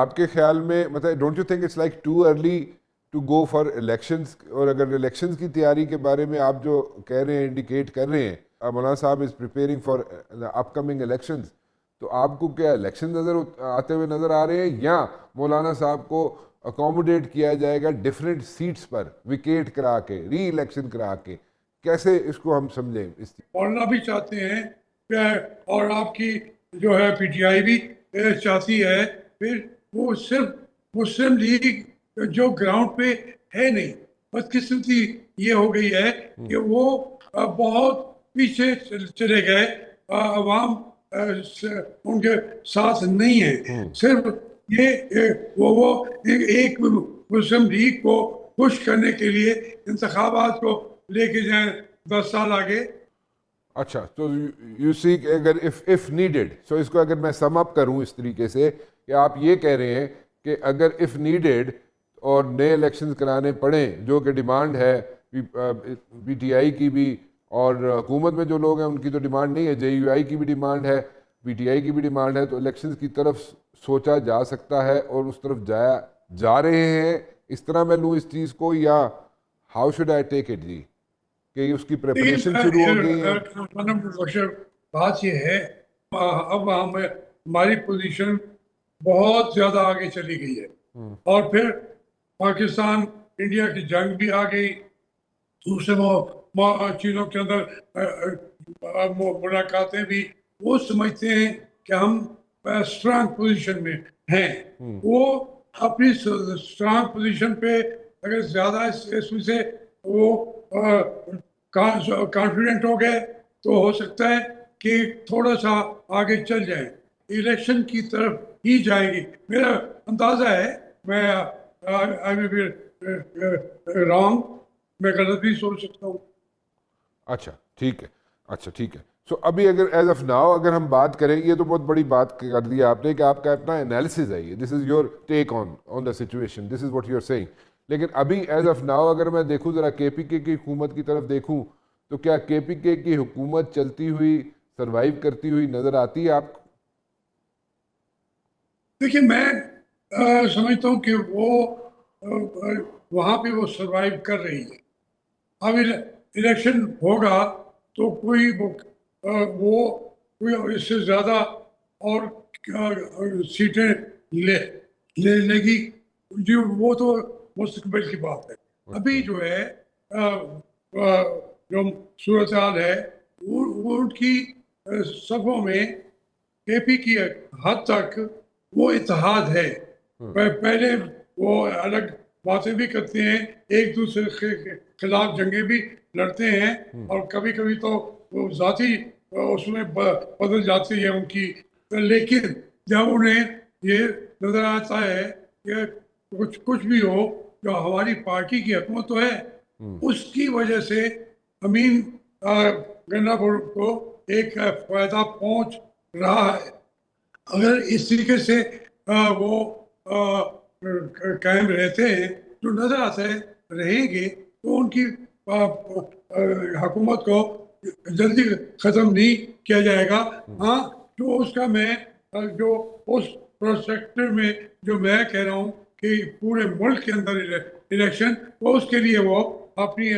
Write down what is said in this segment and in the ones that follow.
آپ کے خیال میں مطلب don't you think it's like too early to go for elections? اور اگر الیکشنز کی تیاری کے بارے میں آپ جو کہہ رہے ہیں انڈیکیٹ کر رہے ہیں Maulana sahib is preparing for upcoming elections, تو آپ کو کیا الیکشن نظر آتے ہوئے نظر آ رہے ہیں، یا مولانا صاحب کو اکوموڈیٹ کیا جائے گا ڈفرینٹ سیٹس پر وکیٹ کرا کے ری الیکشن کرا کے؟ کیسے اس کو ہم سمجھیں؟ مولانا بھی چاہتے ہیں اور آپ کی جو ہے پی ٹی آئی بھی چاہتی ہے، پھر وہ صرف مسلم لیگ جو گراؤنڈ پہ ہے نہیں، بدقسمتی یہ ہو گئی ہے کہ وہ بہت پیچھے چلے گئے، عوام ان کے ساتھ نہیں ہے، صرف یہ وہ ایک مسلم لیگ کو خوش کرنے کے لیے انتخابات کو لے کے جائیں 10 سال آگے. اچھا، تو یو سی اگر اف نیڈیڈ، سو اس کو اگر میں سم اپ کروں اس طریقے سے کہ آپ یہ کہہ رہے ہیں کہ اگر اف نیڈیڈ اور نئے الیکشنز کرانے پڑیں، جو کہ ڈیمانڈ ہے پی ٹی آئی کی بھی، اور حکومت میں جو لوگ ہیں ان کی تو ڈیمانڈ نہیں ہے، جے یو آئی کی بھی ڈیمانڈ ہے، پی ٹی آئی کی بھی ڈیمانڈ ہے، تو الیکشنز کی طرف سوچا جا سکتا ہے اور اس طرف جا رہے ہیں، اس طرح میں لوں اس چیز کو، یا how should I take it جی کہ اس کی پریپریشن شروع ہو گئی ہے؟ بات یہ ہے اب ہماری پوزیشن بہت زیادہ آگے چلی گئی ہے، اور پھر پاکستان انڈیا کی جنگ بھی آ گئی، دوسرے چیزوں کے اندر ملاقاتیں بھی، وہ سمجھتے ہیں کہ ہم اسٹرانگ پوزیشن میں ہیں، وہ اپنی اسٹرانگ پوزیشن پہ اگر زیادہ اس میں سے وہ کانفیڈنٹ ہو گئے تو ہو سکتا ہے کہ تھوڑا سا آگے چل جائیں، الیکشن کی طرف ہی جائیں گی، میرا اندازہ ہے، میں رانگ، میں غلط بھی سوچ سکتا ہوں. اچھا ٹھیک ہے، اچھا ٹھیک ہے. سو ابھی اگر ایز آف ناؤ اگر ہم بات کریں، یہ تو بہت بڑی بات کر دی آپ نے کہ آپ کا اپنا انالیسز ہے، یہ this is your take on the situation, this is what you are seeing. لیکن ابھی ایز آف ناؤ اگر میں دیکھوں ذرا کے پی کے کی حکومت کی طرف دیکھوں، تو کیا کے پی کے کی حکومت چلتی ہوئی سروائیو کرتی ہوئی نظر آتی ہے آپ کو؟ دیکھیے میں سمجھتا ہوں کہ وہ وہاں پہ وہ سروائیو کر رہی ہے. اب الیکشن ہوگا تو کوئی اس سے زیادہ اور سیٹیں لے گی، جو وہ تو مستقبل کی بات ہے. ابھی جو ہے جو صورتحال ہے وہ ان کی صفوں میں کے پی کی حد تک وہ اتحاد ہے. پہلے وہ الگ باتیں بھی کرتے ہیں، ایک دوسرے کے خلاف جنگیں بھی لڑتے ہیں، اور کبھی کبھی تو وہ ذاتی اس میں بدل جاتی ہے ان کی، لیکن جب انہیں یہ نظر آتا ہے کہ کچھ بھی ہو، جو ہماری پارٹی کی حکومت تو ہے، اس کی وجہ سے امین گنڈا کو ایک فائدہ پہنچ رہا ہے. اگر اس طریقے سے وہ قائم رہتے ہیں، جو نظر آتا ہے رہیں گے، تو ان کی حکومت کو جلدی ختم نہیں کیا جائے گا. ہاں، جو اس کا میں جو اس پروسپیکٹو میں جو میں کہہ رہا ہوں کہ پورے ملک کے اندر الیکشن، تو اس کے لیے وہ اپنی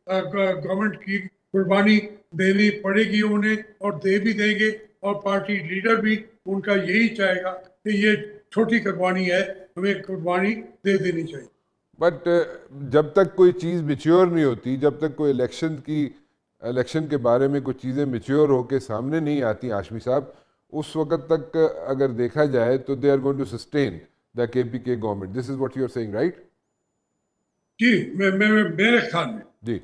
گورنمنٹ کی قربانی دینی پڑے گی انہیں، اور دے بھی دیں گے، اور پارٹی لیڈر بھی ان کا یہی چاہے گا کہ یہ چھوٹی قربانی ہے، ہمیں قربانی دے دینی چاہیے. بٹ جب تک کوئی چیز میچیور نہیں ہوتی، جب تک کوئی الیکشن کے بارے میں کوئی چیزیں میچیور ہو کے سامنے نہیں آتی ہاشمی صاحب، اس وقت تک اگر دیکھا جائے تو they are going to sustain the K P K government. This is what you are seeing, right? جی، میرے خیال میں جی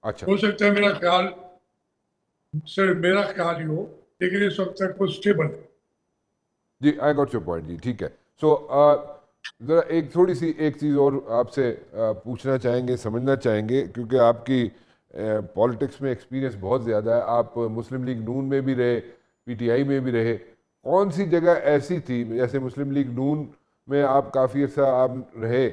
اچھا ہو سکتا ہے میرا خیال ہی ہو، لیکن اس وقت تک وہ اسٹیبل ہے. جی آئی گاٹ یور پوائنٹ جی، ٹھیک ہے. سو ذرا تھوڑی سی ایک چیز اور آپ سے پوچھنا چاہیں گے، سمجھنا چاہیں گے، کیونکہ آپ کی پالیٹکس میں ایکسپیرینس بہت زیادہ ہے، آپ مسلم لیگ نون میں بھی رہے، پی ٹی آئی میں بھی رہے. کون سی جگہ ایسی تھی، جیسے مسلم لیگ نون میں آپ کافی عرصہ آپ رہے،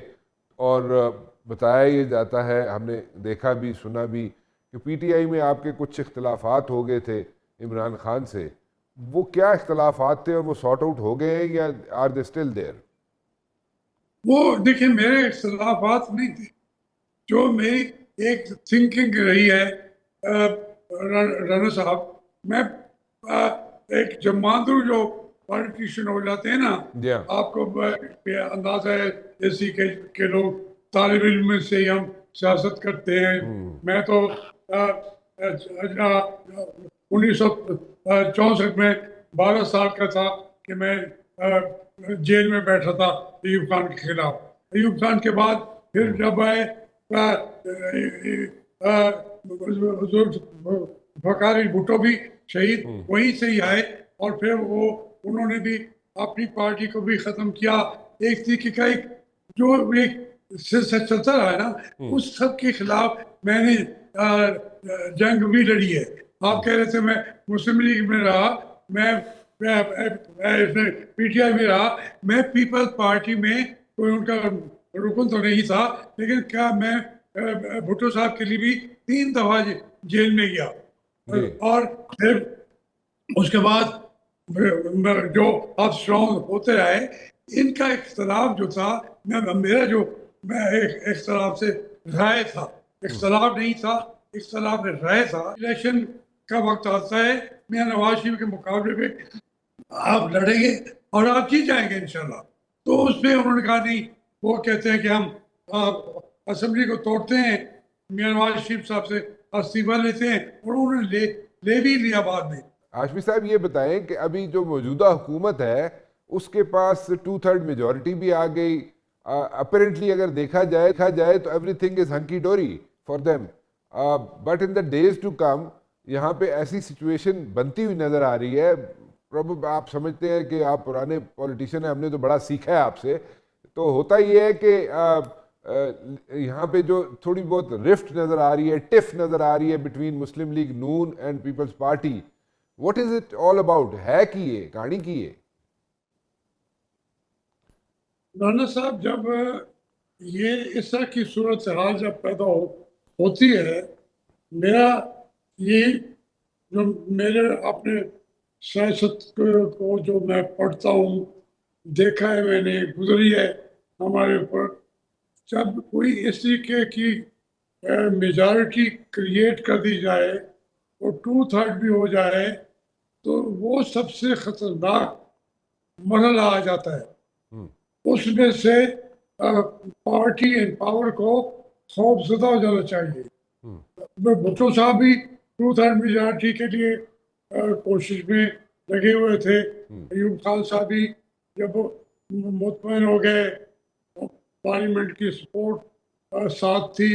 اور بتایا یہ جاتا ہے، ہم نے دیکھا بھی سنا بھی کہ پی ٹی آئی میں آپ کے کچھ اختلافات ہو گئے تھے عمران خان سے. وہ کیا اختلافات تھے، اور وہ سارٹ آؤٹ ہو گئے ہیں، یا آر دے اسٹل دیئر؟ وہ دیکھیں میرے اختلافات نہیں تھے، جو میری ایک تھنکنگ رہی ہے رانا صاحب، میں ایک جماندرو جو پالیٹیشین ہو جاتے ہیں نا، جی ہاں آپ کو اندازہ ہے جیسی کہ لوگ طالب علم سے ہی ہم سیاست کرتے ہیں. میں تو 1964 میں 12 سال کا تھا کہ میں جیل میں بیٹھا تھا ایوب خان کے خلاف. ایوب خان کے بعد پھر جب آئے بھکاری بھٹو بھی شہید وہیں سے ہی آئے، اور پھر انہوں نے بھی اپنی پارٹی کو بھی ختم کیا. ایک طریقے کا ایک جو ایک سلسلہ چلتا رہا ہے نا، اس سب کے خلاف میں نے جنگ بھی لڑی ہے. آپ کہہ رہے تھے میں مسلم لیگ میں رہا، میں پی ٹی آئی میں رہا، میں پیپل پارٹی میں کوئی ان کا رکن تو نہیں تھا، لیکن کیا میں بھٹو صاحب کے لیے بھی 3 دفعہ جیل میں گیا. اور پھر اس کے بعد جو آپ اسٹرانگ ہوتے رہے. ان کا اختلاف جو تھا، میرا جو میں اختلاف سے رائے تھا، اختلاف نہیں تھا، اختلاف رائے تھا. الیکشن کا وقت آتا ہے، میاں نواز شریف کے مقابلے میں آپ لڑیں گے اور آپ جیت جائیں گے انشاءاللہ. تو اس پہ انہوں نے کہا نہیں، وہ کہتے ہیں کہ ہم اسمبلی کو توڑتے ہیں، میاں نواز شریف صاحب سے استعفیٰ لیتے ہیں، اور انہوں نے لے بھی لیا بعد میں. ہاشمی صاحب یہ بتائیں کہ ابھی جو موجودہ حکومت ہے اس کے پاس 2/3 میجورٹی بھی آ گئی. اپیرنٹلی اگر دیکھا جائے تو everything is hunky dory for them. But in the days to come یہاں پہ ایسی سچویشن بنتی ہوئی نظر آ رہی ہے. آپ سمجھتے ہیں کہ آپ پرانے پولیٹیشین ہیں، ہم نے تو بڑا سیکھا ہے آپ سے. تو ہوتا یہ ہے کہ یہاں پہ جو تھوڑی بہت رفٹ نظر آ رہی ہے، ٹف نظر آ رہی ہے بٹوین مسلم لیگ نون and Peoples Party. What is it all about? ہے کی یہ کہانی کی ہے؟ رانا صاحب، جب یہ اس طرح کی صورتحال جب پیدا ہوتی ہے، میرا یہ جو میرے اپنے سیاست کو جو میں پڑھتا ہوں، دیکھا ہے میں نے، گزری ہے ہمارے اوپر، جب کوئی اس طریقے کی میجارٹی کریٹ کر دی جائے اور 2/3 بھی ہو جائے، تو وہ سب سے خطرناک مرحلہ آ جاتا ہے. اس میں سے پارٹی اینڈ پاور کو خوف زدہ ہو جانا چاہیے. بھٹو صاحب بھی 2/3 میجارٹی کے لیے کوشش میں لگے ہوئے تھے. ایوب خان صاحب بھی جب مطمئن ہو گئے، پارلیمنٹ کی سپورٹ ساتھ تھی.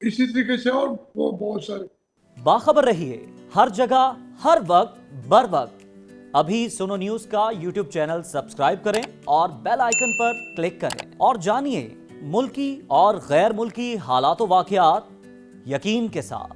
اسی طریقے سے اور وہ بہت سارے. باخبر رہیے ہر جگہ ہر وقت بر وقت. ابھی سنو نیوز کا یوٹیوب چینل سبسکرائب کریں اور بیل آئیکن پر کلک کریں اور جانیے ملکی اور غیر ملکی حالات و واقعات یقین کے ساتھ.